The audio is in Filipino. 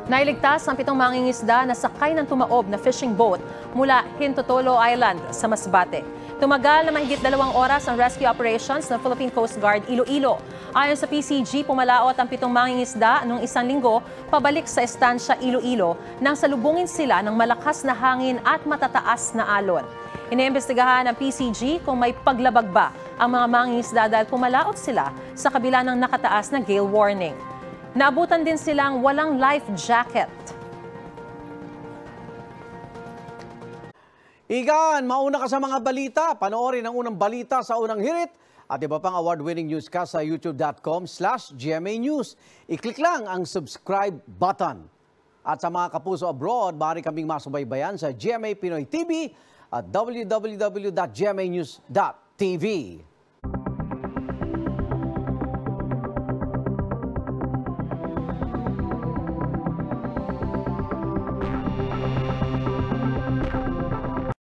Nailigtas ang 7 mangingisda na sakay ng tumaob na fishing boat mula Hintotolo Island sa Masbate. Tumagal na mahigit 2 oras ang rescue operations ng Philippine Coast Guard Iloilo. Ayon sa PCG, pumalaot ang 7 mangingisda noong 1 linggo pabalik sa estansya Iloilo nang salubungin sila ng malakas na hangin at matataas na alon. Iniimbestigahan ng PCG kung may paglabag ba ang mga mangingisda dahil pumalaot sila sa kabila ng nakataas na gale warning. Naabutan din silang walang life jacket. Igan, mauna ka sa mga balita. Panoorin ang unang balita sa unang hirit at iba pang award-winning newscast sa youtube.com/GMA News. I-click lang ang subscribe button. At sa mga kapuso abroad, maaari kaming masubaybayan sa GMA Pinoy TV at www.gmanews.tv.